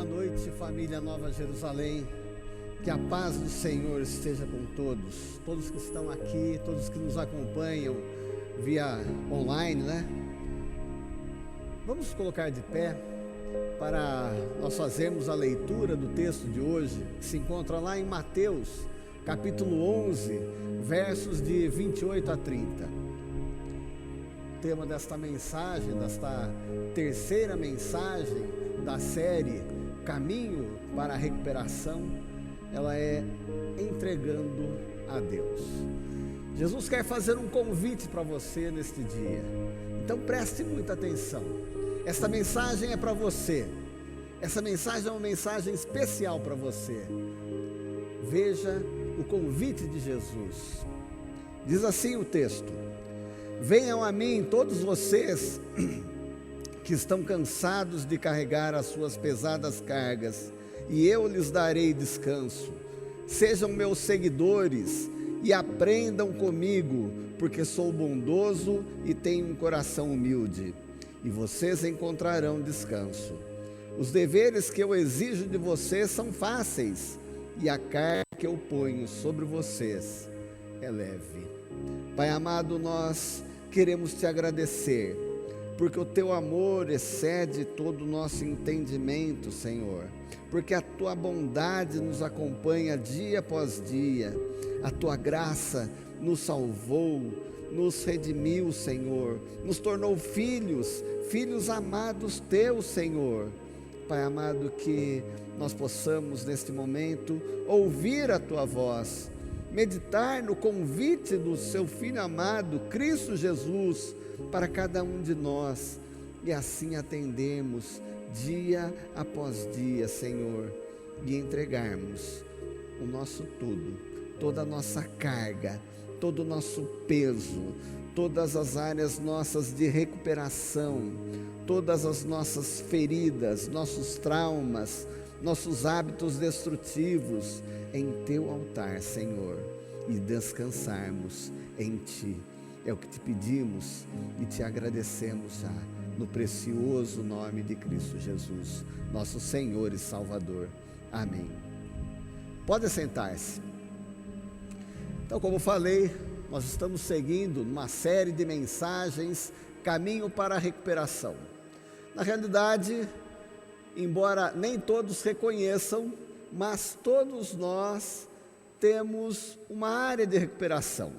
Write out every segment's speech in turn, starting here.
noite, família Nova Jerusalém. Que a paz do Senhor esteja com todos que estão aqui, todos que nos acompanham via online, né? Vamos colocar de pé para nós fazermos a leitura do texto de hoje, que se encontra lá em Mateus, capítulo 11, versos de 28 a 30. O tema desta mensagem, desta terceira mensagem da série Caminho para a Recuperação, ela é entregando a Deus. Jesus quer fazer um convite para você neste dia, então preste muita atenção. Esta mensagem é para você, essa mensagem é uma mensagem especial para você. Veja o convite de Jesus. Diz assim o texto: venham a mim todos vocês que estão cansados de carregar as suas pesadas cargas, e eu lhes darei descanso. Sejam meus seguidores e aprendam comigo, porque sou bondoso e tenho um coração humilde, e vocês encontrarão descanso. Os deveres que eu exijo de vocês são fáceis, e a carga que eu ponho sobre vocês é leve. Pai amado, nós queremos te agradecer, porque o teu amor excede todo o nosso entendimento, Senhor, porque a tua bondade nos acompanha dia após dia, a tua graça nos salvou, nos redimiu, Senhor, nos tornou filhos amados teus, Senhor. Pai amado, que nós possamos neste momento ouvir a tua voz, meditar no convite do seu Filho amado, Cristo Jesus, para cada um de nós, e assim atendermos dia após dia, Senhor, e entregarmos o nosso tudo, toda a nossa carga, todo o nosso peso, todas as áreas nossas de recuperação, todas as nossas feridas, nossos traumas, nossos hábitos destrutivos em teu altar, Senhor, e descansarmos em ti. É o que te pedimos e te agradecemos já, no precioso nome de Cristo Jesus, nosso Senhor e Salvador. Amém. Pode sentar-se. Então, como falei, nós estamos seguindo uma série de mensagens, Caminho para a Recuperação. Na realidade, embora nem todos reconheçam, mas todos nós temos uma área de recuperação.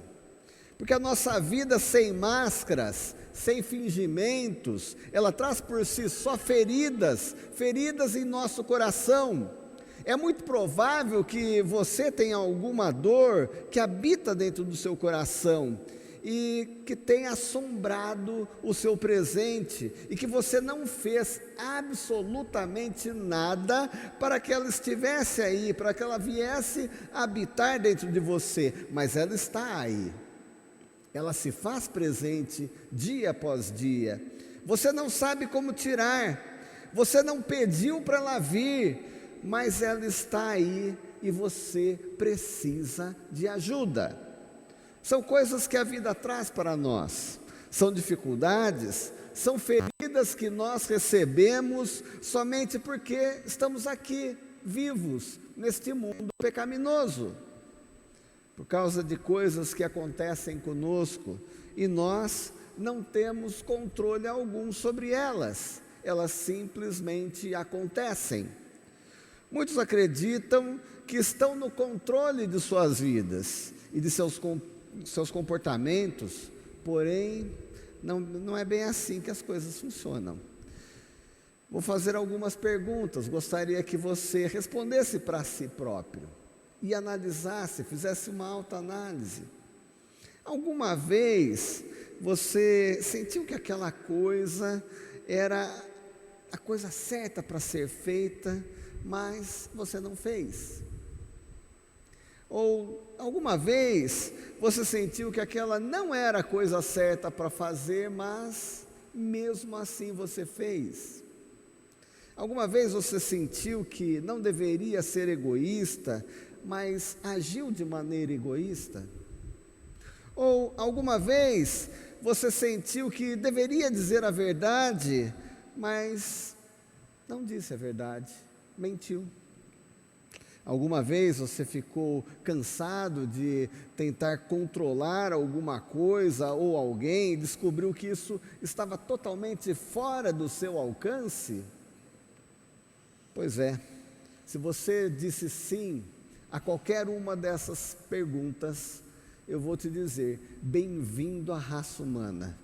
Porque a nossa vida sem máscaras, sem fingimentos, ela traz por si só feridas em nosso coração. É muito provável que você tenha alguma dor que habita dentro do seu coração e que tenha assombrado o seu presente e que você não fez absolutamente nada para que ela estivesse aí, para que ela viesse habitar dentro de você, mas ela está aí. Ela se faz presente dia após dia. Você não sabe como tirar, você não pediu para ela vir, mas ela está aí e você precisa de ajuda. São coisas que a vida traz para nós, são dificuldades, são feridas que nós recebemos somente porque estamos aqui vivos neste mundo pecaminoso, por causa de coisas que acontecem conosco e nós não temos controle algum sobre elas, elas simplesmente acontecem. Muitos acreditam que estão no controle de suas vidas e de seus comportamentos, porém não é bem assim que as coisas funcionam. Vou fazer algumas perguntas, gostaria que você respondesse para si próprio e analisasse, fizesse uma autoanálise. Alguma vez você sentiu que aquela coisa era a coisa certa para ser feita, mas você não fez? Ou alguma vez você sentiu que aquela não era a coisa certa para fazer, mas mesmo assim você fez? Alguma vez você sentiu que não deveria ser egoísta, mas agiu de maneira egoísta? Ou alguma vez você sentiu que deveria dizer a verdade, mas não disse a verdade? mentiu. Alguma vez você ficou cansado de tentar controlar alguma coisa ou alguém e descobriu que isso estava totalmente fora do seu alcance? Pois é, se você disse sim a qualquer uma dessas perguntas, eu vou te dizer, bem-vindo à raça humana,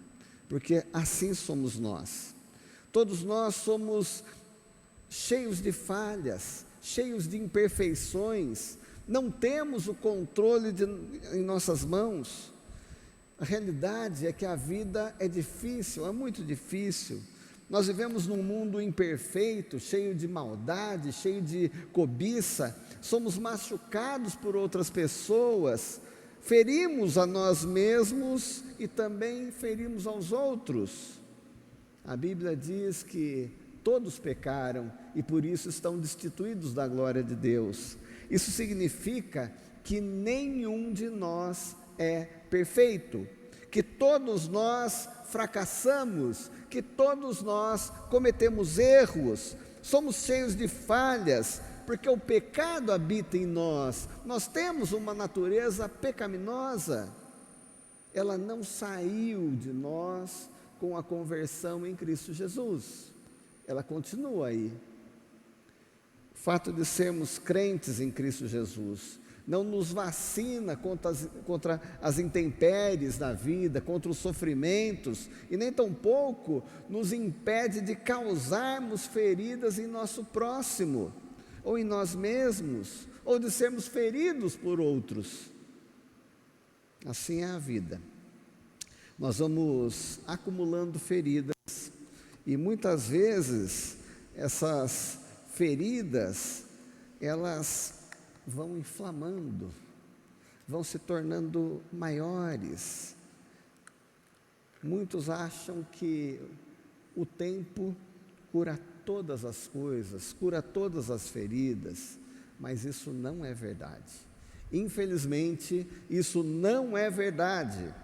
porque assim somos nós. Todos nós somos cheios de falhas, cheios de imperfeições, não temos o controle em nossas mãos. A realidade é que a vida é difícil, é muito difícil. Nós vivemos num mundo imperfeito, cheio de maldade, cheio de cobiça, somos machucados por outras pessoas, ferimos a nós mesmos e também ferimos aos outros. A Bíblia diz que todos pecaram e por isso estão destituídos da glória de Deus. Isso significa que nenhum de nós é perfeito, que todos nós fracassamos, que todos nós cometemos erros, somos cheios de falhas, porque o pecado habita em nós. Nós temos uma natureza pecaminosa. Ela não saiu de nós com a conversão em Cristo Jesus. Ela continua aí. O fato de sermos crentes em Cristo Jesus não nos vacina contra as intempéries da vida, contra os sofrimentos, e nem tampouco nos impede de causarmos feridas em nosso próximo, ou em nós mesmos, ou de sermos feridos por outros. Assim é a vida. Nós vamos acumulando feridas, e muitas vezes essas feridas, elas vão inflamando, vão se tornando maiores. Muitos acham que o tempo cura todas as coisas, cura todas as feridas, mas isso não é verdade. Infelizmente, isso não é verdade.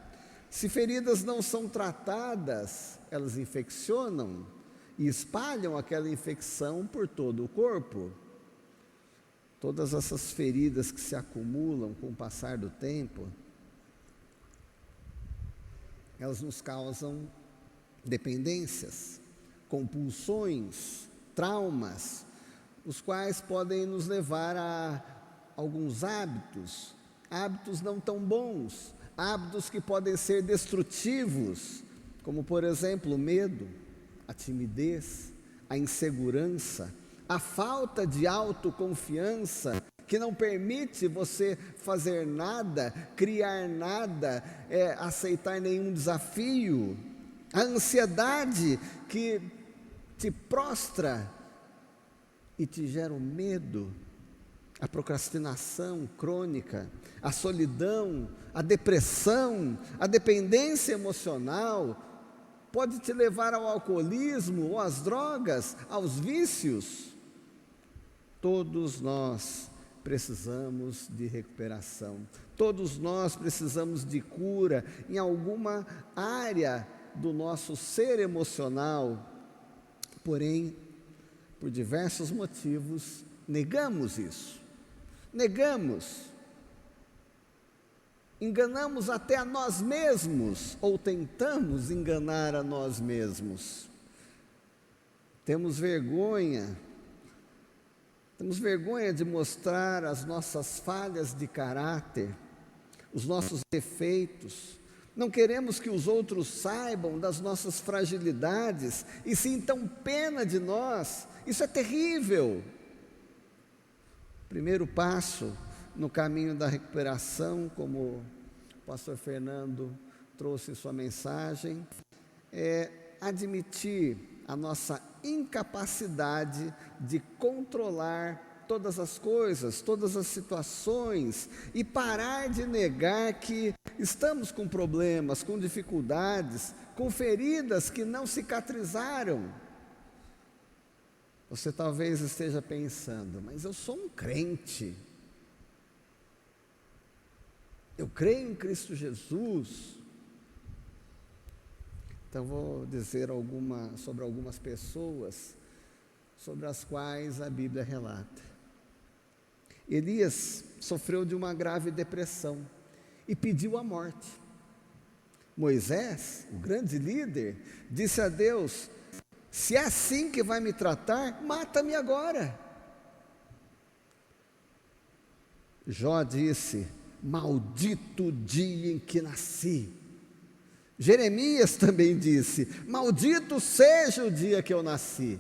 Se feridas não são tratadas, elas infeccionam e espalham aquela infecção por todo o corpo. Todas essas feridas que se acumulam com o passar do tempo, elas nos causam dependências, compulsões, traumas, os quais podem nos levar a alguns hábitos não tão bons, hábitos que podem ser destrutivos, como por exemplo o medo, a timidez, a insegurança, a falta de autoconfiança, que não permite você fazer nada, criar nada, aceitar nenhum desafio, a ansiedade que te prostra e te gera o medo, a procrastinação crônica, a solidão, a depressão, a dependência emocional, pode te levar ao alcoolismo, ou às drogas, aos vícios. Todos nós precisamos de recuperação, todos nós precisamos de cura em alguma área do nosso ser emocional, porém, por diversos motivos, negamos isso, enganamos até a nós mesmos, ou tentamos enganar a nós mesmos, temos vergonha de mostrar as nossas falhas de caráter, os nossos defeitos, não queremos que os outros saibam das nossas fragilidades e sintam pena de nós. Isso é terrível. Primeiro passo no caminho da recuperação, como o pastor Fernando trouxe em sua mensagem, é admitir a nossa incapacidade de controlar todas as coisas, todas as situações, e parar de negar que estamos com problemas, com dificuldades, com feridas que não cicatrizaram. Você talvez esteja pensando, mas eu sou um crente, eu creio em Cristo Jesus. Então vou dizer sobre algumas pessoas, sobre as quais a Bíblia relata. Elias sofreu de uma grave depressão e pediu a morte. Moisés, o grande líder, disse a Deus: se é assim que vai me tratar, mata-me agora. Jó disse: maldito o dia em que nasci. Jeremias também disse: maldito seja o dia que eu nasci.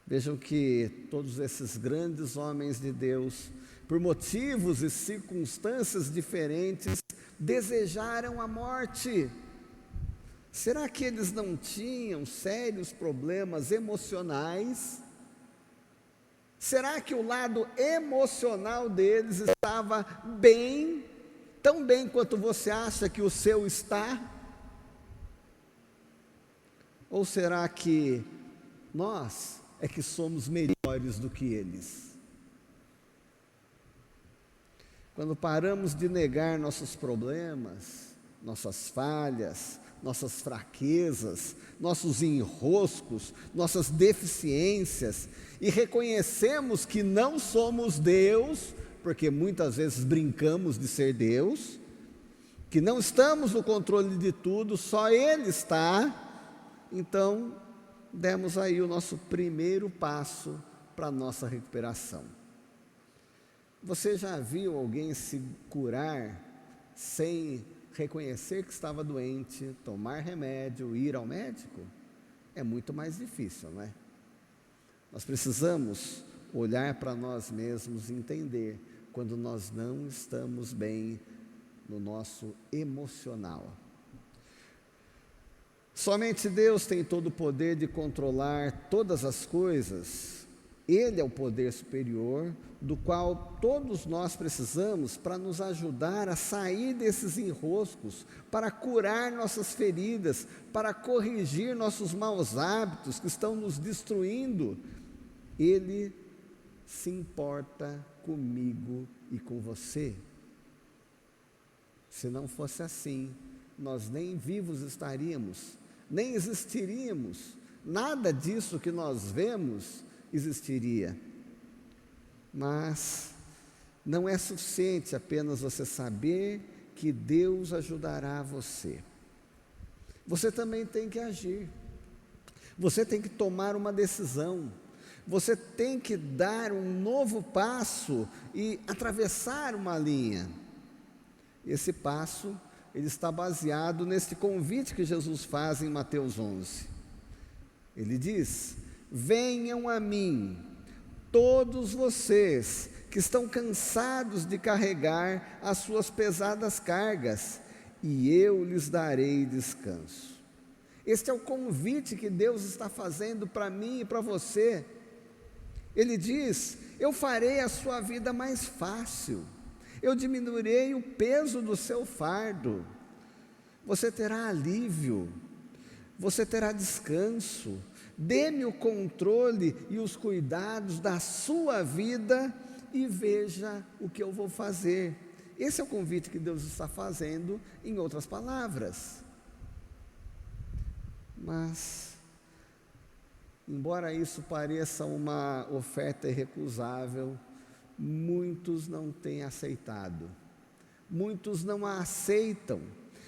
Vejam que todos esses grandes homens de Deus, por motivos e circunstâncias diferentes, desejaram a morte. Será que eles não tinham sérios problemas emocionais? Será que o lado emocional deles estava bem, tão bem quanto você acha que o seu está? Ou será que nós é que somos melhores do que eles? Quando paramos de negar nossos problemas, nossas falhas, nossas fraquezas, nossos enroscos, nossas deficiências, e reconhecemos que não somos Deus, porque muitas vezes brincamos de ser Deus, que não estamos no controle de tudo, só Ele está, então demos aí o nosso primeiro passo para a nossa recuperação. Você já viu alguém se curar sem reconhecer que estava doente, tomar remédio, ir ao médico? É muito mais difícil, não é? Nós precisamos olhar para nós mesmos e entender quando nós não estamos bem no nosso emocional. Somente Deus tem todo o poder de controlar todas as coisas. Ele é o poder superior, do qual todos nós precisamos para nos ajudar a sair desses enroscos, para curar nossas feridas, para corrigir nossos maus hábitos que estão nos destruindo. Ele se importa comigo e com você. Se não fosse assim, nós nem vivos estaríamos, nem existiríamos, nada disso que nós vemos existiria. Mas não é suficiente apenas você saber que Deus ajudará você. Você também tem que agir, você tem que tomar uma decisão, você tem que dar um novo passo e atravessar uma linha. Esse passo, ele está baseado nesse convite que Jesus faz em Mateus 11. Ele diz: venham a mim, todos vocês que estão cansados de carregar as suas pesadas cargas, e eu lhes darei descanso. Este é o convite que Deus está fazendo para mim e para você. Ele diz: eu farei a sua vida mais fácil, eu diminuirei o peso do seu fardo, você terá alívio, você terá descanso. Dê-me o controle e os cuidados da sua vida e veja o que eu vou fazer. Esse é o convite que Deus está fazendo, em outras palavras. Mas, embora isso pareça uma oferta irrecusável, muitos não têm aceitado, muitos não a aceitam.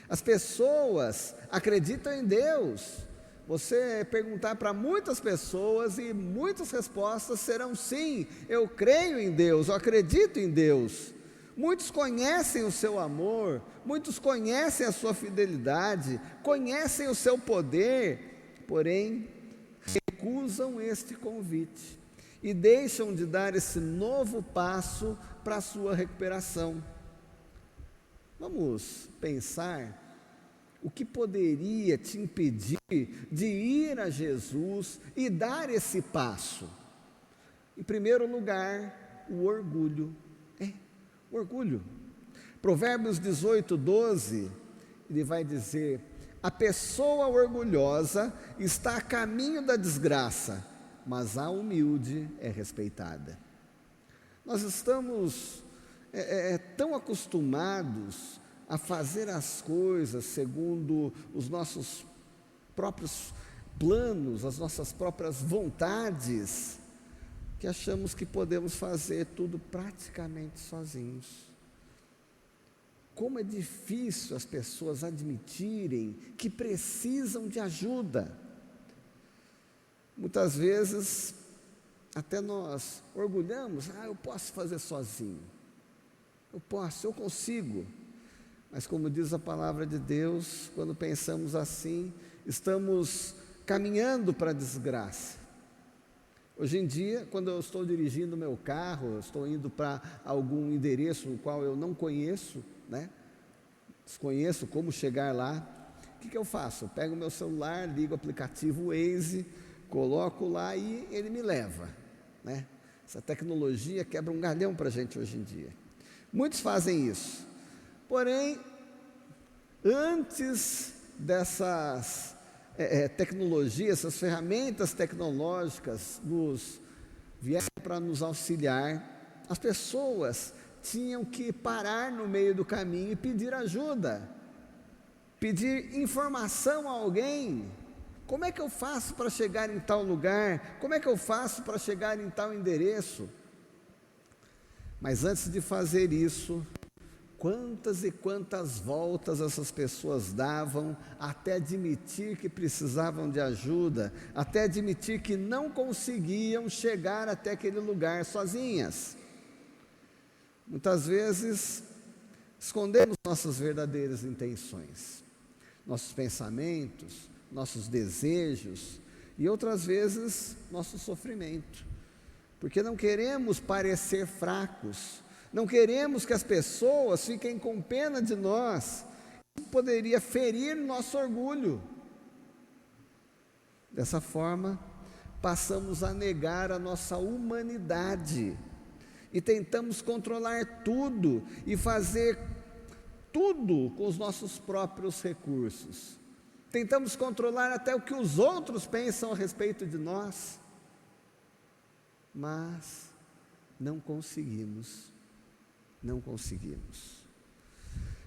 As pessoas acreditam em Deus. Você perguntar para muitas pessoas e muitas respostas serão sim, eu creio em Deus, eu acredito em Deus. Muitos conhecem o seu amor, muitos conhecem a sua fidelidade, conhecem o seu poder, porém recusam este convite e deixam de dar esse novo passo para a sua recuperação. Vamos pensar o que poderia te impedir de ir a Jesus e dar esse passo. Em primeiro lugar, o orgulho. O orgulho. Provérbios 18:12, ele vai dizer: a pessoa orgulhosa está a caminho da desgraça, mas a humilde é respeitada. Nós estamos tão acostumados a fazer as coisas segundo os nossos próprios planos, as nossas próprias vontades, que achamos que podemos fazer tudo praticamente sozinhos. Como é difícil as pessoas admitirem que precisam de ajuda. Muitas vezes, até nós orgulhamos, eu posso fazer sozinho, eu consigo. Mas como diz a palavra de Deus, quando pensamos assim, estamos caminhando para a desgraça. Hoje em dia, quando eu estou dirigindo meu carro, estou indo para algum endereço no qual eu não conheço, desconheço como chegar lá, o que eu faço? Eu pego o meu celular, ligo o aplicativo Waze, coloco lá e ele me leva, Essa tecnologia quebra um galhão para a gente hoje em dia. Muitos fazem isso, porém, antes dessas tecnologias, essas ferramentas tecnológicas vieram para nos auxiliar, as pessoas tinham que parar no meio do caminho e pedir ajuda, pedir informação a alguém. Como é que eu faço para chegar em tal lugar? Como é que eu faço para chegar em tal endereço? Mas antes de fazer isso, quantas e quantas voltas essas pessoas davam até admitir que precisavam de ajuda, até admitir que não conseguiam chegar até aquele lugar sozinhas. Muitas vezes escondemos nossas verdadeiras intenções, nossos pensamentos, nossos desejos e outras vezes nosso sofrimento, porque não queremos parecer fracos, não queremos que as pessoas fiquem com pena de nós. Isso poderia ferir nosso orgulho. Dessa forma, passamos a negar a nossa humanidade e tentamos controlar tudo e fazer tudo com os nossos próprios recursos. Tentamos controlar até o que os outros pensam a respeito de nós, mas não conseguimos.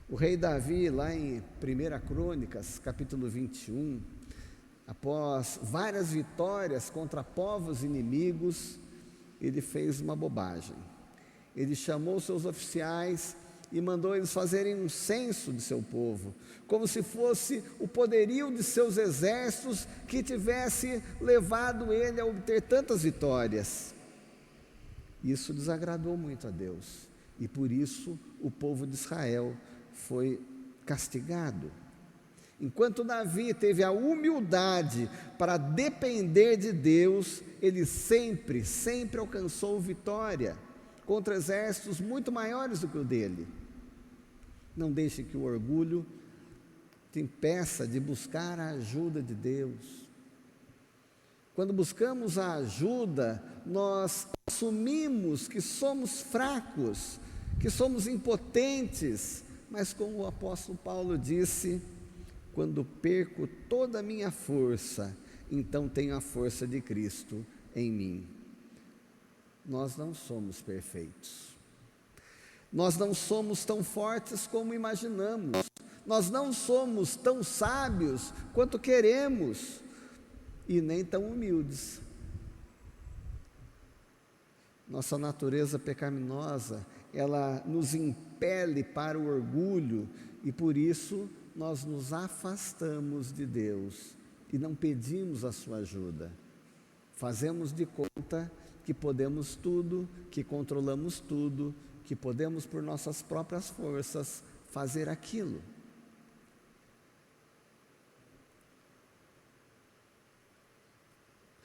O rei Davi, lá em 1 Crônicas, capítulo 21, após várias vitórias contra povos inimigos, ele fez uma bobagem. Ele chamou seus oficiais e mandou eles fazerem um censo de seu povo, como se fosse o poderio de seus exércitos que tivesse levado ele a obter tantas vitórias. Isso desagradou muito a Deus. E por isso o povo de Israel foi castigado. Enquanto Davi teve a humildade para depender de Deus, ele sempre alcançou vitória contra exércitos muito maiores do que o dele. Não deixe que o orgulho te impeça de buscar a ajuda de Deus. Quando buscamos a ajuda, nós assumimos que somos fracos, que somos impotentes, mas como o apóstolo Paulo disse, quando perco toda a minha força, então tenho a força de Cristo em mim. Nós não somos perfeitos, nós não somos tão fortes como imaginamos, nós não somos tão sábios quanto queremos, e nem tão humildes. Nossa natureza pecaminosa, ela nos impele para o orgulho, e por isso nós nos afastamos de Deus, e não pedimos a sua ajuda. Fazemos de conta que podemos tudo, que controlamos tudo, que podemos por nossas próprias forças fazer aquilo.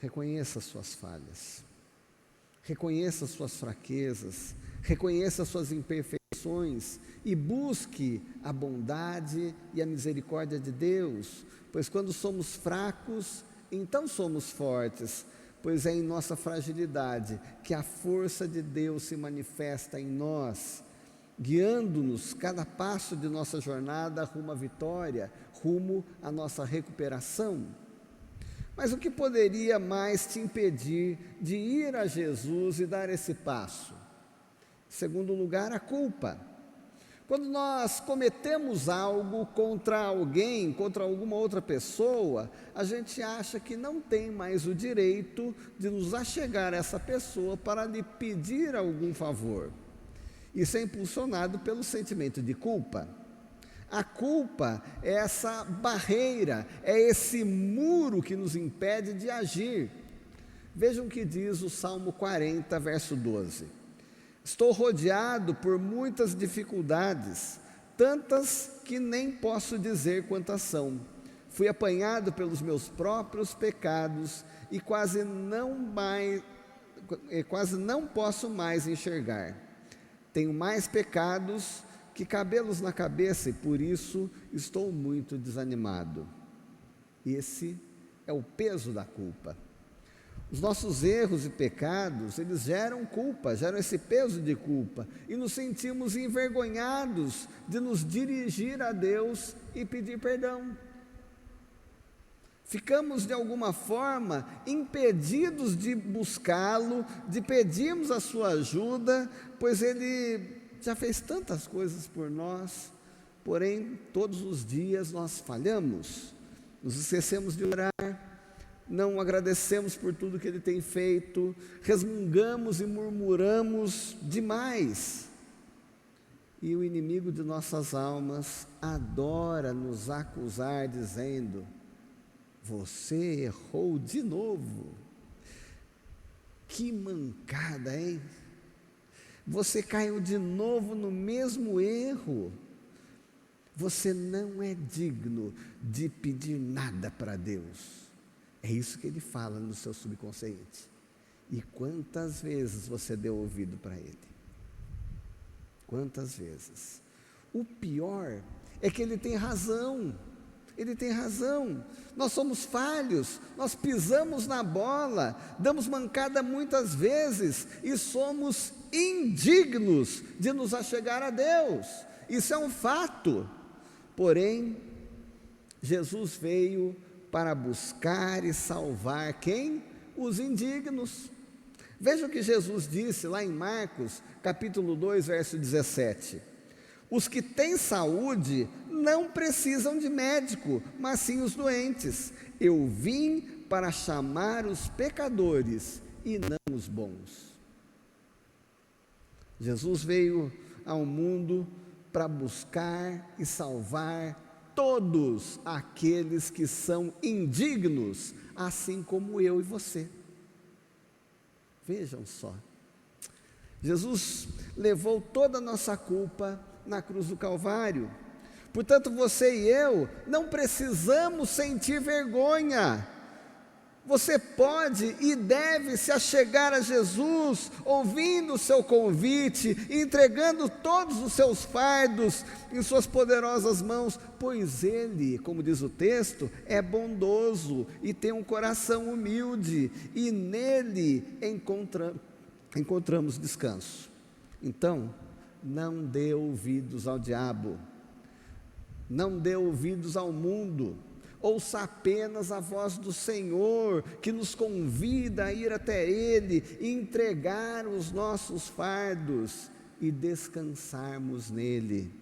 Reconheça as suas falhas, reconheça as suas fraquezas, reconheça as suas imperfeições e busque a bondade e a misericórdia de Deus, pois quando somos fracos, então somos fortes, pois é em nossa fragilidade que a força de Deus se manifesta em nós, guiando-nos cada passo de nossa jornada rumo à vitória, rumo à nossa recuperação. Mas o que poderia mais te impedir de ir a Jesus e dar esse passo? Em segundo lugar, a culpa. Quando nós cometemos algo contra alguém, contra alguma outra pessoa, a gente acha que não tem mais o direito de nos achegar a essa pessoa para lhe pedir algum favor. Isso é impulsionado pelo sentimento de culpa. A culpa é essa barreira, é esse muro que nos impede de agir. Vejam o que diz o Salmo 40, verso 12. Estou rodeado por muitas dificuldades, tantas que nem posso dizer quantas são. Fui apanhado pelos meus próprios pecados e quase não posso mais enxergar. Tenho mais pecados que cabelos na cabeça e por isso estou muito desanimado. Esse é o peso da culpa. Os nossos erros e pecados, eles geram culpa, geram esse peso de culpa, e nos sentimos envergonhados de nos dirigir a Deus e pedir perdão. Ficamos, de alguma forma, impedidos de buscá-lo, de pedirmos a sua ajuda, pois Ele já fez tantas coisas por nós, porém, todos os dias nós falhamos, nos esquecemos de orar, não agradecemos por tudo que Ele tem feito, resmungamos e murmuramos demais. E o inimigo de nossas almas adora nos acusar, dizendo: você errou de novo. Que mancada, hein? Você caiu de novo no mesmo erro. Você não é digno de pedir nada para Deus. É isso que Ele fala no seu subconsciente. E quantas vezes você deu ouvido para Ele? Quantas vezes? O pior é que Ele tem razão. Ele tem razão. Nós somos falhos, nós pisamos na bola, damos mancada muitas vezes e somos indignos de nos achegar a Deus. Isso é um fato. Porém, Jesus veio para buscar e salvar quem? Os indignos. Veja o que Jesus disse lá em Marcos, capítulo 2, verso 17. Os que têm saúde não precisam de médico, mas sim os doentes. Eu vim para chamar os pecadores e não os bons. Jesus veio ao mundo para buscar e salvar todos aqueles que são indignos, assim como eu e você. Vejam só, Jesus levou toda a nossa culpa na cruz do Calvário. Portanto, você e eu não precisamos sentir vergonha. Você pode e deve se achegar a Jesus, ouvindo o seu convite, entregando todos os seus fardos em suas poderosas mãos, pois Ele, como diz o texto, é bondoso e tem um coração humilde, e nele encontramos descanso. Então, não dê ouvidos ao diabo, não dê ouvidos ao mundo, ouça apenas a voz do Senhor, que nos convida a ir até Ele, e entregar os nossos fardos e descansarmos nele.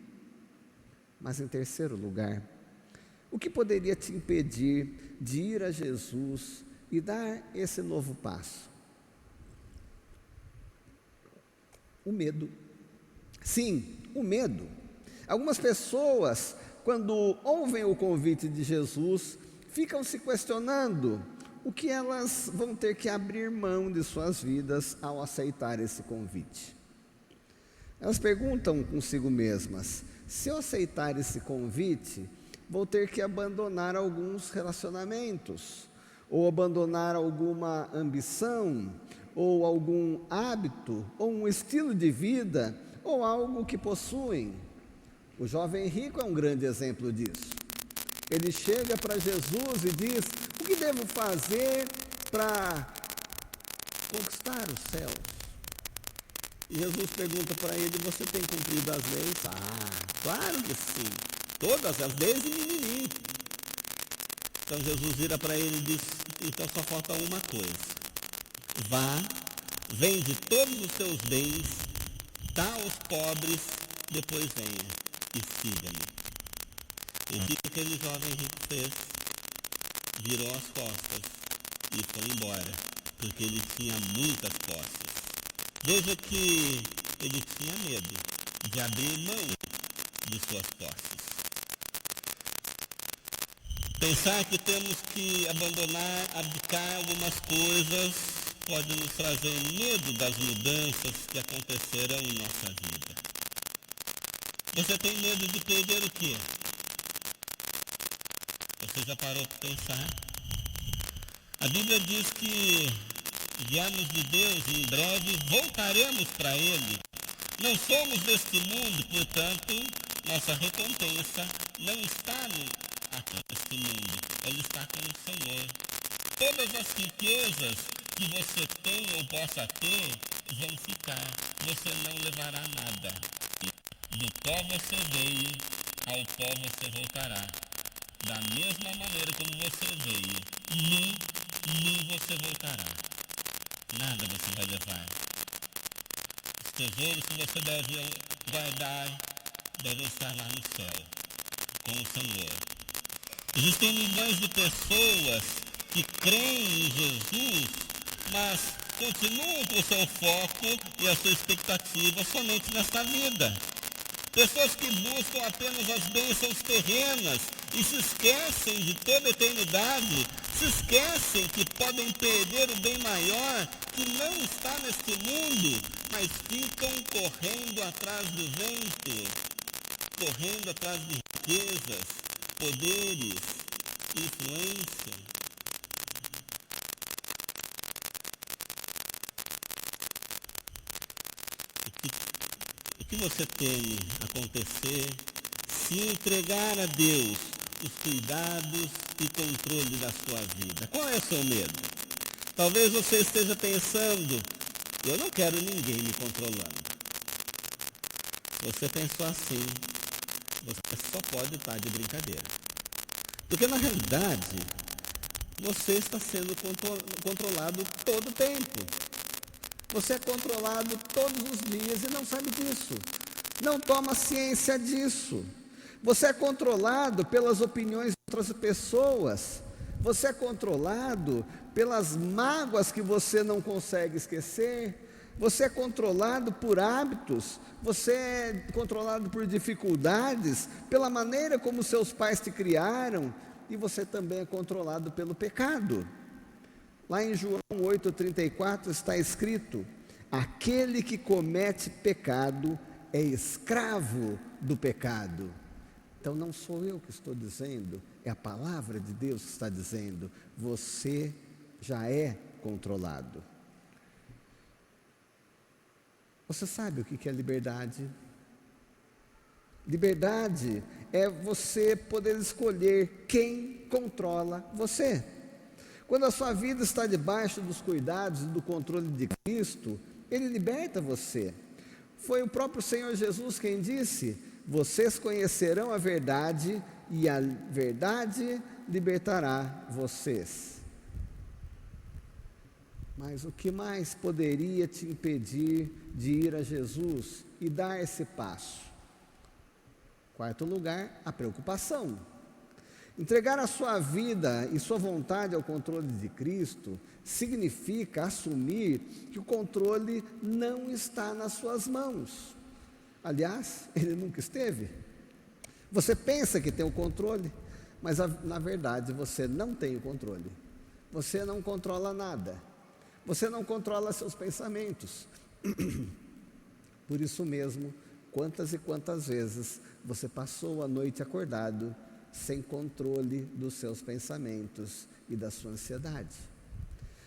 Mas em terceiro lugar, o que poderia te impedir de ir a Jesus e dar esse novo passo? O medo. Sim, o medo. Algumas pessoas, quando ouvem o convite de Jesus, ficam se questionando o que elas vão ter que abrir mão de suas vidas ao aceitar esse convite. Elas perguntam consigo mesmas: se eu aceitar esse convite, vou ter que abandonar alguns relacionamentos, ou abandonar alguma ambição, ou algum hábito, ou um estilo de vida, ou algo que possuem. O jovem rico é um grande exemplo disso. Ele chega para Jesus e diz: o que devo fazer para conquistar os céus? E Jesus pergunta para ele: você tem cumprido as leis? Claro que sim, todas as desde menininho. Então Jesus vira para ele e diz: então só falta uma coisa. Vá, vende todos os seus bens, dá aos pobres, depois venha. e siga-me. O que aquele jovem rico fez? Virou as costas e foi embora, porque ele tinha muitas posses. Veja que ele tinha medo de abrir mão de suas posses. Pensar que temos que abandonar, abdicar algumas coisas, pode nos trazer medo das mudanças que acontecerão em nossa vida. Você tem medo de perder o quê? Você já parou para pensar? A Bíblia diz que viemos de Deus e em breve voltaremos para Ele. Não somos deste mundo, portanto, nossa recompensa não está neste mundo, ela está com o Senhor. Todas as riquezas que você tem ou possa ter vão ficar, você não levará nada. Do pó você veio, ao pó você voltará. Da mesma maneira como você veio, nu você voltará. Nada você vai levar. Os tesouros que você deve guardar devem estar lá no céu, com o Senhor. Existem milhões de pessoas que creem em Jesus, mas continuam com o seu foco e a sua expectativa somente nesta vida. Pessoas que buscam apenas as bênçãos terrenas e se esquecem de toda a eternidade, se esquecem que podem perder o bem maior que não está neste mundo, mas ficam correndo atrás do vento, correndo atrás de riquezas, poderes, influência. O que você teme acontecer se entregar a Deus os cuidados e controle da sua vida? Qual é o seu medo? Talvez você esteja pensando, eu não quero ninguém me controlando. Se você pensou assim, você só pode estar de brincadeira. Porque na realidade, você está sendo controlado todo o tempo. Você é controlado todos os dias e não sabe disso. Não toma ciência disso. Você é controlado pelas opiniões de outras pessoas. Você é controlado pelas mágoas que você não consegue esquecer. Você é controlado por hábitos. Você é controlado por dificuldades, pela maneira como seus pais te criaram. E você também é controlado pelo pecado. Lá em João 8,34 está escrito: aquele que comete pecado é escravo do pecado. Então não sou eu que estou dizendo, é a palavra de Deus que está dizendo, você já é controlado. Você sabe o que é liberdade? Liberdade é você poder escolher quem controla você. Quando a sua vida está debaixo dos cuidados e do controle de Cristo, Ele liberta você. Foi o próprio Senhor Jesus quem disse: vocês conhecerão a verdade e a verdade libertará vocês. Mas o que mais poderia te impedir de ir a Jesus e dar esse passo? Quarto lugar, a preocupação. Entregar a sua vida e sua vontade ao controle de Cristo significa assumir que o controle não está nas suas mãos. Aliás, ele nunca esteve. Você pensa que tem o controle, mas na verdade você não tem o controle. Você não controla nada. Você não controla seus pensamentos. Por isso mesmo, quantas e quantas vezes você passou a noite acordado sem controle dos seus pensamentos e da sua ansiedade.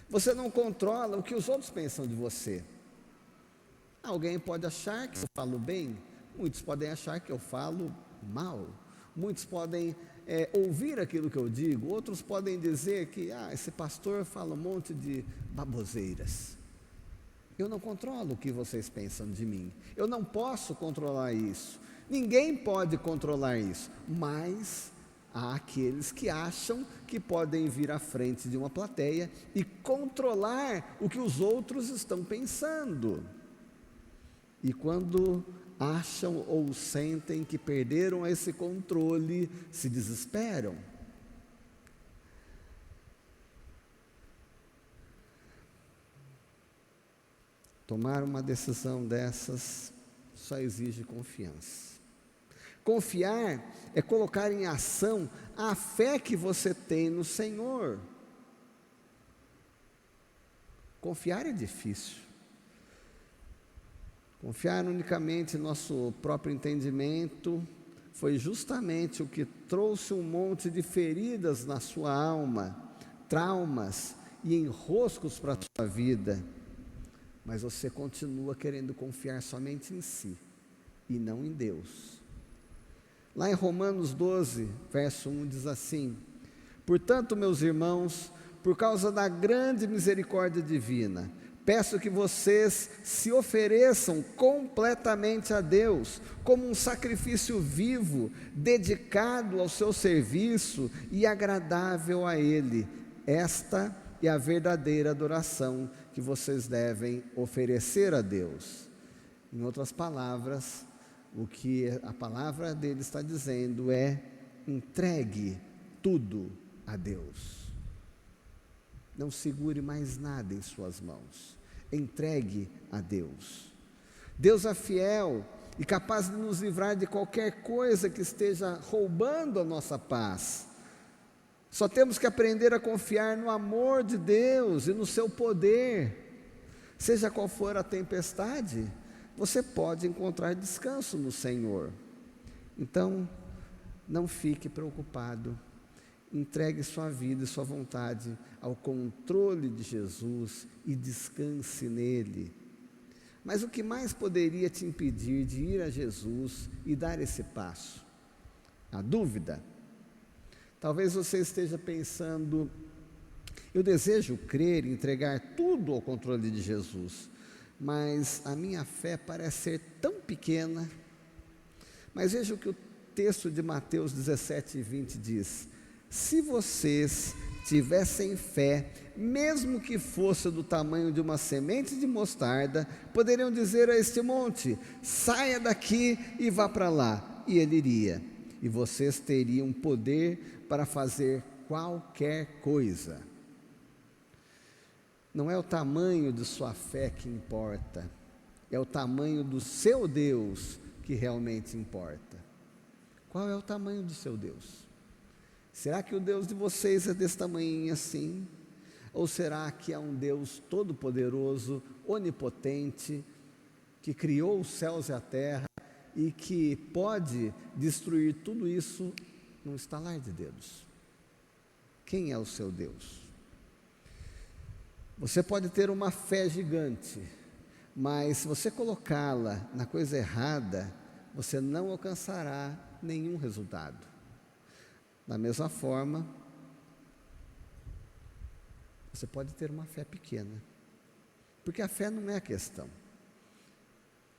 Você não controla o que os outros pensam de você. Alguém pode achar que eu falo bem, muitos podem achar que eu falo mal, muitos podem ouvir aquilo que eu digo, outros podem dizer que esse pastor fala um monte de baboseiras. Eu não controlo o que vocês pensam de mim, eu não posso controlar isso, ninguém pode controlar isso, mas há aqueles que acham que podem vir à frente de uma plateia e controlar o que os outros estão pensando. E quando acham ou sentem que perderam esse controle, se desesperam. Tomar uma decisão dessas só exige confiança. Confiar é colocar em ação a fé que você tem no Senhor. Confiar é difícil. Confiar unicamente no nosso próprio entendimento foi justamente o que trouxe um monte de feridas na sua alma, traumas e enroscos para a sua vida. Mas você continua querendo confiar somente em si e não em Deus. Lá em Romanos 12, verso 1 diz assim: portanto, meus irmãos, por causa da grande misericórdia divina, peço que vocês se ofereçam completamente a Deus, como um sacrifício vivo, dedicado ao seu serviço e agradável a Ele. Esta é a verdadeira adoração que vocês devem oferecer a Deus. Em outras palavras, o que a palavra dele está dizendo é: entregue tudo a Deus. Não segure mais nada em suas mãos. Entregue a Deus. Deus é fiel e capaz de nos livrar de qualquer coisa que esteja roubando a nossa paz. Só temos que aprender a confiar no amor de Deus e no seu poder. Seja qual for a tempestade, você pode encontrar descanso no Senhor. Então, não fique preocupado. Entregue sua vida e sua vontade ao controle de Jesus e descanse nele. Mas o que mais poderia te impedir de ir a Jesus e dar esse passo? A dúvida. Talvez você esteja pensando: eu desejo crer e entregar tudo ao controle de Jesus, mas a minha fé parece ser tão pequena. Mas veja o que o texto de Mateus 17:20 diz: se vocês tivessem fé, mesmo que fosse do tamanho de uma semente de mostarda, poderiam dizer a este monte: saia daqui e vá para lá, e ele iria, e vocês teriam poder para fazer qualquer coisa. Não é o tamanho de sua fé que importa, é o tamanho do seu Deus que realmente importa. Qual é o tamanho do seu Deus? Será que o Deus de vocês é desse tamanho assim? Ou será que é um Deus todo-poderoso, onipotente, que criou os céus e a terra e que pode destruir tudo isso num estalar de dedos? Quem é o seu Deus? Você pode ter uma fé gigante, mas se você colocá-la na coisa errada, você não alcançará nenhum resultado. Da mesma forma, você pode ter uma fé pequena, porque a fé não é a questão.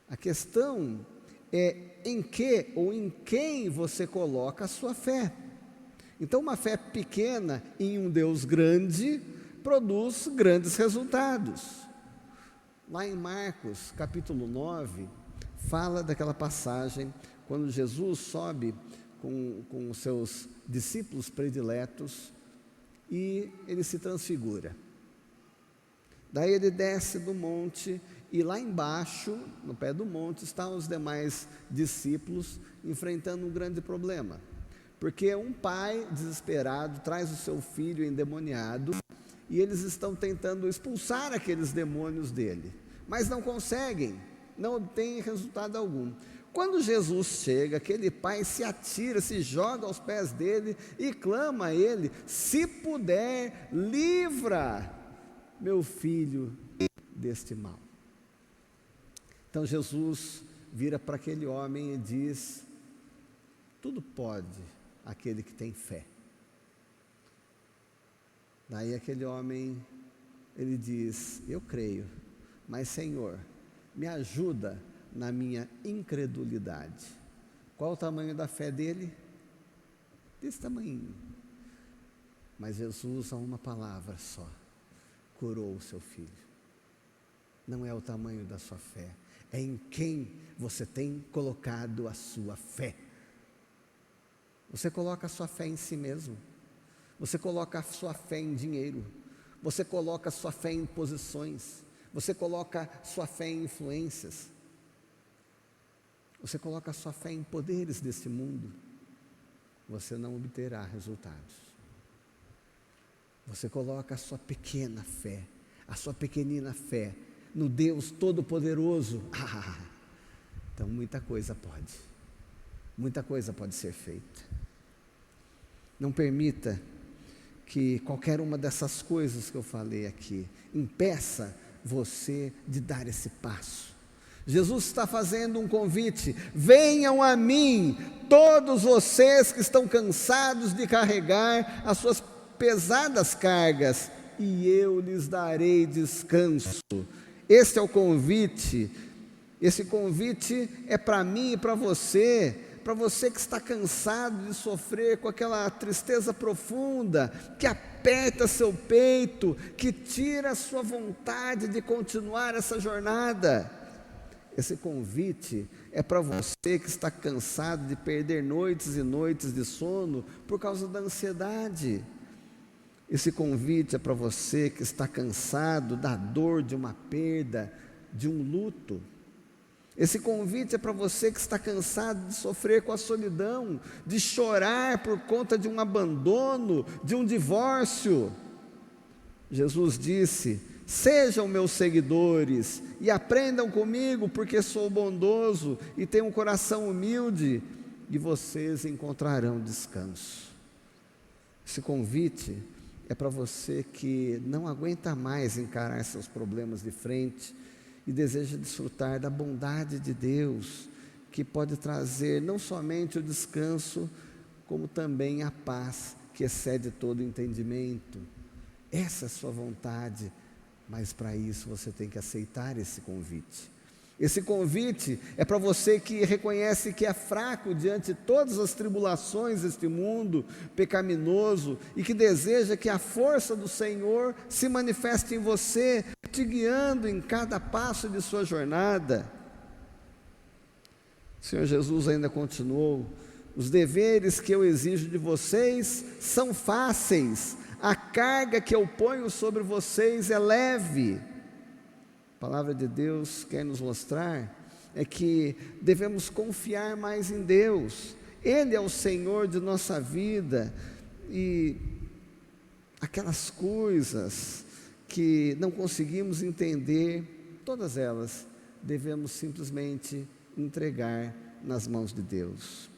A questão é em que ou em quem você coloca a sua fé. Então, uma fé pequena em um Deus grande produz grandes resultados. Lá em Marcos, capítulo 9, fala daquela passagem quando Jesus sobe com os seus discípulos prediletos e ele se transfigura. Daí ele desce do monte e lá embaixo, no pé do monte, estão os demais discípulos enfrentando um grande problema. Porque um pai desesperado traz o seu filho endemoniado e eles estão tentando expulsar aqueles demônios dele, mas não conseguem, não obtêm resultado algum. Quando Jesus chega, aquele pai se atira, se joga aos pés dele e clama a ele: se puder, livra meu filho deste mal. Então Jesus vira para aquele homem e diz: tudo pode aquele que tem fé. Daí aquele homem, ele diz: eu creio, mas Senhor, me ajuda na minha incredulidade. Qual o tamanho da fé dele? Desse tamanho. Mas Jesus, a uma palavra só, curou o seu filho. Não é o tamanho da sua fé, é em quem você tem colocado a sua fé. Você coloca a sua fé em si mesmo, você coloca a sua fé em dinheiro, você coloca a sua fé em posições, você coloca a sua fé em influências, você coloca a sua fé em poderes desse mundo, você não obterá resultados. Você coloca a sua pequena fé, a sua pequenina fé no Deus Todo-Poderoso, então muita coisa pode ser feita. Não permita que qualquer uma dessas coisas que eu falei aqui impeça você de dar esse passo. Jesus está fazendo um convite: venham a mim, todos vocês que estão cansados de carregar as suas pesadas cargas, e eu lhes darei descanso. Esse é o convite. Esse convite é para mim e para você que está cansado de sofrer com aquela tristeza profunda, que aperta seu peito, que tira a sua vontade de continuar essa jornada. Esse convite é para você que está cansado de perder noites e noites de sono por causa da ansiedade. Esse convite é para você que está cansado da dor de uma perda, de um luto. Esse convite é para você que está cansado de sofrer com a solidão, de chorar por conta de um abandono, de um divórcio. Jesus disse: sejam meus seguidores e aprendam comigo, porque sou bondoso e tenho um coração humilde, e vocês encontrarão descanso. Esse convite é para você que não aguenta mais encarar seus problemas de frente e deseja desfrutar da bondade de Deus, que pode trazer não somente o descanso, como também a paz que excede todo entendimento. Essa é a sua vontade, mas para isso você tem que aceitar esse convite. Esse convite é para você que reconhece que é fraco diante de todas as tribulações deste mundo pecaminoso e que deseja que a força do Senhor se manifeste em você, te guiando em cada passo de sua jornada. O Senhor Jesus ainda continuou: os deveres que eu exijo de vocês são fáceis, a carga que eu ponho sobre vocês é leve. A palavra de Deus quer nos mostrar é que devemos confiar mais em Deus. Ele é o Senhor de nossa vida, e aquelas coisas que não conseguimos entender, todas elas devemos simplesmente entregar nas mãos de Deus.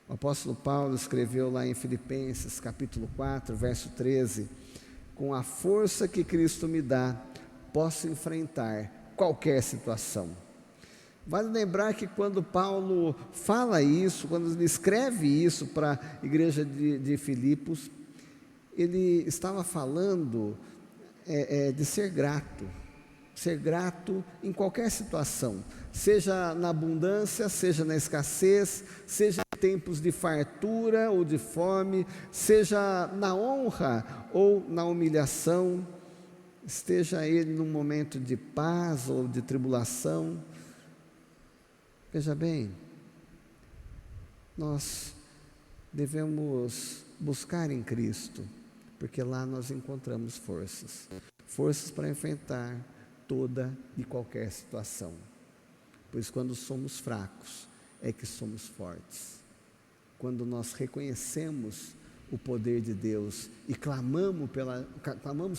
O apóstolo Paulo escreveu lá em Filipenses capítulo 4, verso 13: com a força que Cristo me dá, posso enfrentar qualquer situação. Vale lembrar que quando Paulo fala isso, quando ele escreve isso para a igreja de Filipos, ele estava falando de ser grato em qualquer situação, seja na abundância, seja na escassez, seja em tempos de fartura ou de fome, seja na honra ou na humilhação, esteja ele num momento de paz ou de tribulação. Veja bem, nós devemos buscar em Cristo, porque lá nós encontramos forças para enfrentar toda e qualquer situação, pois quando somos fracos é que somos fortes. Quando nós reconhecemos o poder de Deus e clamamos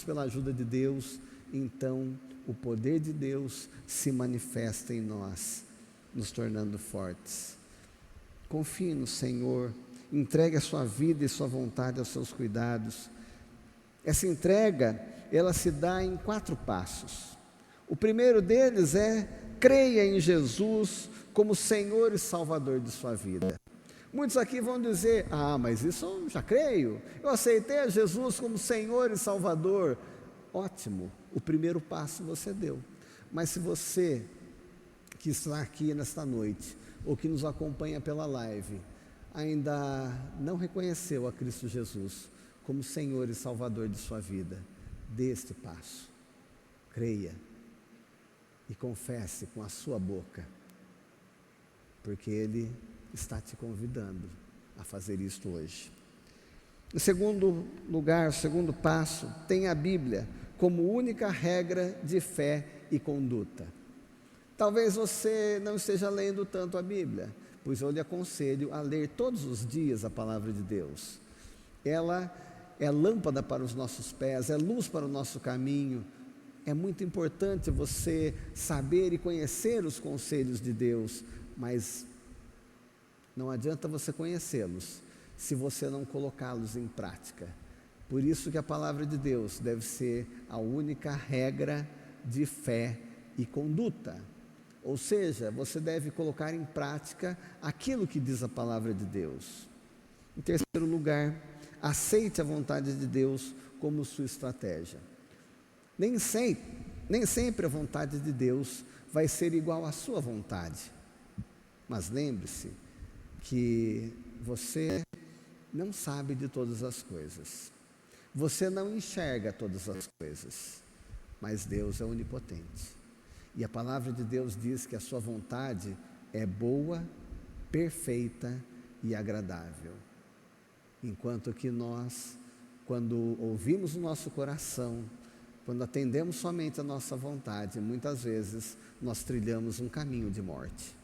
pela ajuda de Deus, então o poder de Deus se manifesta em nós, nos tornando fortes. Confie no Senhor, entregue a sua vida e sua vontade aos seus cuidados. Essa entrega, ela se dá em 4 passos. O primeiro deles é: creia em Jesus como Senhor e Salvador de sua vida. Muitos aqui vão dizer: mas isso eu já creio, eu aceitei a Jesus como Senhor e Salvador. Ótimo, o primeiro passo você deu. Mas se você que está aqui nesta noite, ou que nos acompanha pela live, ainda não reconheceu a Cristo Jesus como Senhor e Salvador de sua vida, dê este passo, creia, e e confesse com a sua boca, porque Ele está te convidando a fazer isto hoje. Em segundo lugar, o segundo passo, tenha a Bíblia como única regra de fé e conduta. Talvez você não esteja lendo tanto a Bíblia, pois eu lhe aconselho a ler todos os dias a palavra de Deus. Ela é lâmpada para os nossos pés, é luz para o nosso caminho. É muito importante você saber e conhecer os conselhos de Deus, mas não adianta você conhecê-los se você não colocá-los em prática. Por isso que a palavra de Deus deve ser a única regra de fé e conduta. Ou seja, você deve colocar em prática aquilo que diz a palavra de Deus. Em terceiro lugar, aceite a vontade de Deus como sua estratégia. Nem sempre a vontade de Deus vai ser igual à sua vontade. Mas lembre-se que você não sabe de todas as coisas. Você não enxerga todas as coisas. Mas Deus é onipotente. E a palavra de Deus diz que a sua vontade é boa, perfeita e agradável. Enquanto que nós, quando ouvimos o nosso coração, quando atendemos somente a nossa vontade, muitas vezes nós trilhamos um caminho de morte.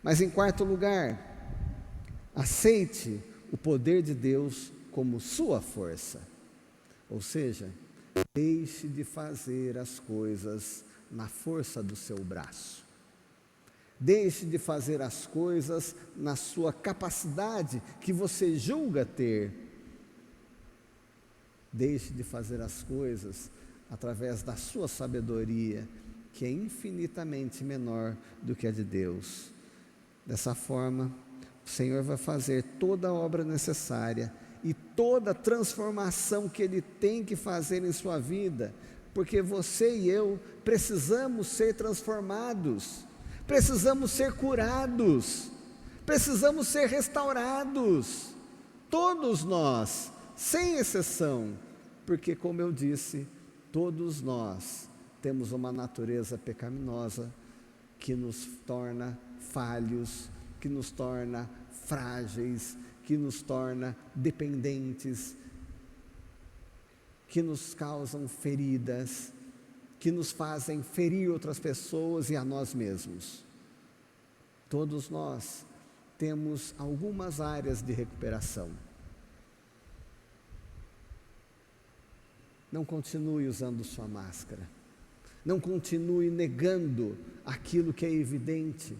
Mas em quarto lugar, aceite o poder de Deus como sua força. Ou seja, deixe de fazer as coisas na força do seu braço. Deixe de fazer as coisas na sua capacidade que você julga ter. Deixe de fazer as coisas através da sua sabedoria, que é infinitamente menor do que a de Deus. Dessa forma, o Senhor vai fazer toda a obra necessária e toda a transformação que Ele tem que fazer em sua vida, porque você e eu precisamos ser transformados, precisamos ser curados, precisamos ser restaurados, todos nós, sem exceção, porque, como eu disse, todos nós temos uma natureza pecaminosa que nos torna falhos, que nos torna frágeis, que nos torna dependentes, que nos causam feridas, que nos fazem ferir outras pessoas e a nós mesmos. Todos nós temos algumas áreas de recuperação. Não continue usando sua máscara. Não continue negando aquilo que é evidente.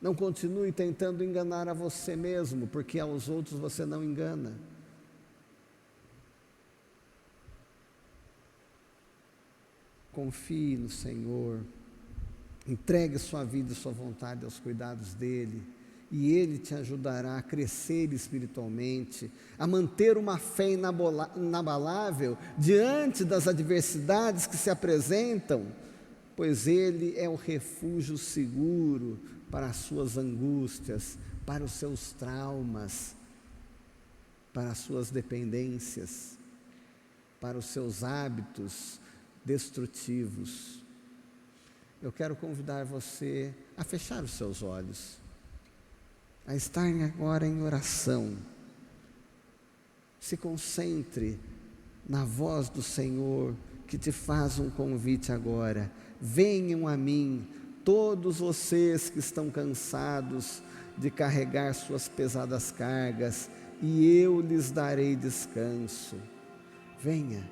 Não continue tentando enganar a você mesmo, porque aos outros você não engana. Confie no Senhor, entregue sua vida e sua vontade aos cuidados dEle, e Ele te ajudará a crescer espiritualmente, a manter uma fé inabalável diante das adversidades que se apresentam, pois Ele é o refúgio seguro para as suas angústias, para os seus traumas, para as suas dependências, para os seus hábitos destrutivos. Eu quero convidar você a fechar os seus olhos, a estar agora em oração. Se concentre na voz do Senhor que te faz um convite agora. Venham a mim, todos vocês que estão cansados de carregar suas pesadas cargas, e eu lhes darei descanso. Venha,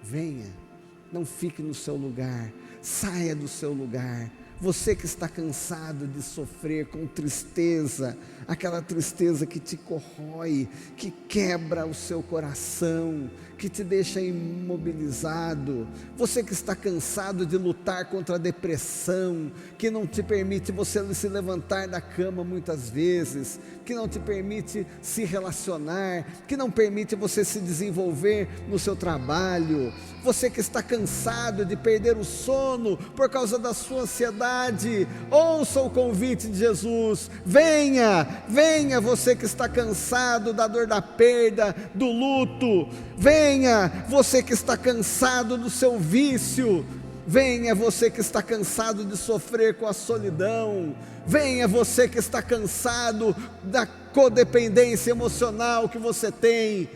venha. Não fique no seu lugar, saia do seu lugar. Você que está cansado de sofrer com tristeza, aquela tristeza que te corrói, que quebra o seu coração, que te deixa imobilizado. Você que está cansado de lutar contra a depressão, que não te permite você se levantar da cama muitas vezes, que não te permite se relacionar, que não permite você se desenvolver no seu trabalho. Você que está cansado de perder o sono por causa da sua ansiedade, ouça o convite de Jesus. Venha, venha, você que está cansado da dor da perda, do luto. Venha, você que está cansado do seu vício. Venha você que está cansado de sofrer com a solidão. Venha você que está cansado da codependência emocional que você tem.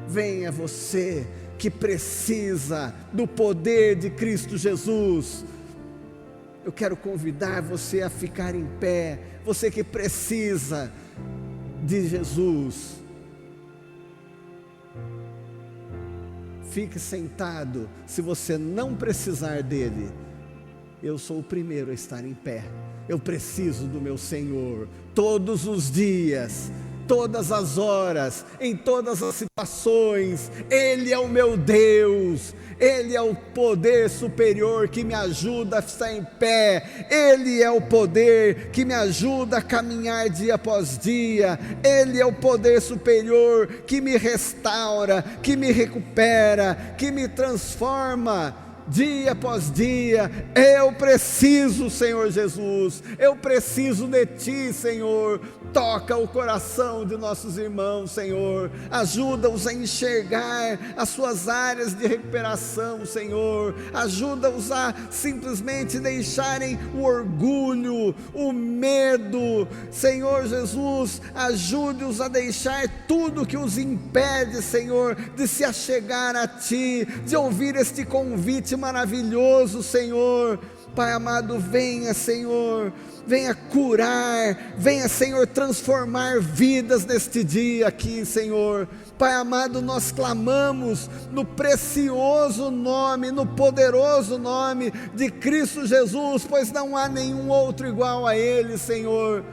Venha você que precisa do poder de Cristo Jesus. Eu quero convidar você a ficar em pé. Você que precisa de Jesus. Fique sentado. Se você não precisar dele, eu sou o primeiro a estar em pé. Eu preciso do meu Senhor todos os dias, todas as horas, em todas as situações. Ele é o meu Deus. Ele é o poder superior que me ajuda a estar em pé. Ele é o poder que me ajuda a caminhar dia após dia. Ele é o poder superior que me restaura, que me recupera, que me transforma dia após dia. Eu preciso, Senhor Jesus, eu preciso de Ti, Senhor. Toca o coração de nossos irmãos, Senhor. Ajuda-os a enxergar as suas áreas de recuperação, Senhor. Ajuda-os a simplesmente deixarem o orgulho, o medo, Senhor Jesus. Ajude-os a deixar tudo que os impede, Senhor, de se achegar a Ti, de ouvir este convite maravilhoso, Senhor. Pai amado, venha, Senhor, venha curar, venha, Senhor, transformar vidas neste dia aqui, Senhor. Pai amado, nós clamamos no precioso nome, no poderoso nome de Cristo Jesus, pois não há nenhum outro igual a Ele, Senhor.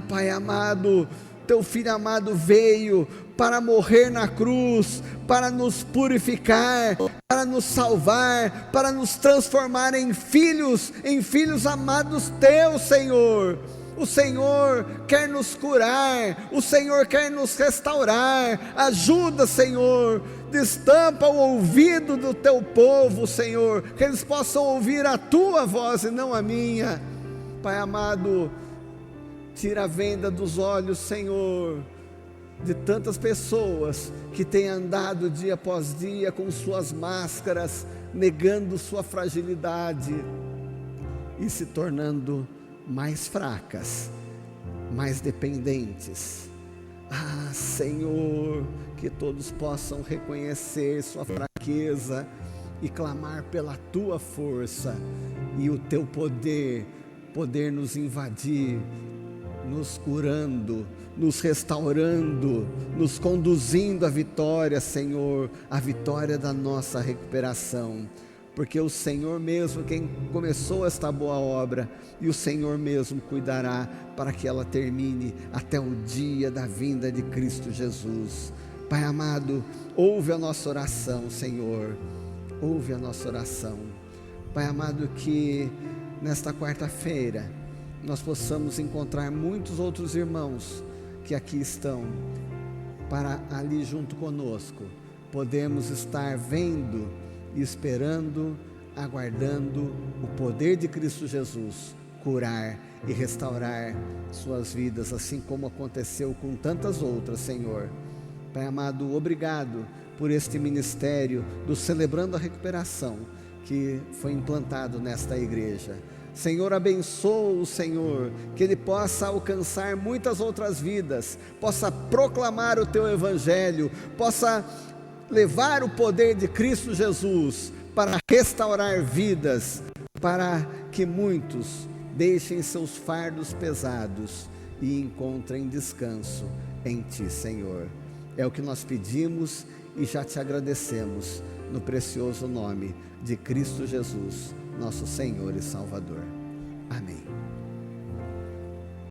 Pai amado, Teu Filho amado veio para morrer na cruz, para nos purificar, para nos salvar, para nos transformar em filhos amados Teus, Senhor. O Senhor quer nos curar, o Senhor quer nos restaurar. Ajuda, Senhor, destampa o ouvido do Teu povo, Senhor, que eles possam ouvir a Tua voz e não a minha. Pai amado, tira a venda dos olhos, Senhor, de tantas pessoas que têm andado dia após dia com suas máscaras, negando sua fragilidade e se tornando mais fracas, mais dependentes. Senhor, que todos possam reconhecer sua fraqueza e clamar pela Tua força e o Teu poder nos invadir, nos curando, nos restaurando, nos conduzindo à vitória, Senhor, a vitória da nossa recuperação, porque o Senhor mesmo quem começou esta boa obra, e o Senhor mesmo cuidará para que ela termine até o dia da vinda de Cristo Jesus. Pai amado, ouve a nossa oração, Senhor, ouve a nossa oração. Pai amado, que nesta quarta-feira nós possamos encontrar muitos outros irmãos que aqui estão, para ali junto conosco podemos estar vendo e esperando, aguardando o poder de Cristo Jesus curar e restaurar suas vidas, assim como aconteceu com tantas outras, Senhor. Pai amado, obrigado por este ministério do Celebrando a Recuperação que foi implantado nesta igreja. Senhor, abençoa o Senhor, que ele possa alcançar muitas outras vidas, possa proclamar o Teu Evangelho, possa levar o poder de Cristo Jesus para restaurar vidas, para que muitos deixem seus fardos pesados e encontrem descanso em Ti, Senhor. É o que nós pedimos e já Te agradecemos, no precioso nome de Cristo Jesus, nosso Senhor e Salvador. Amém.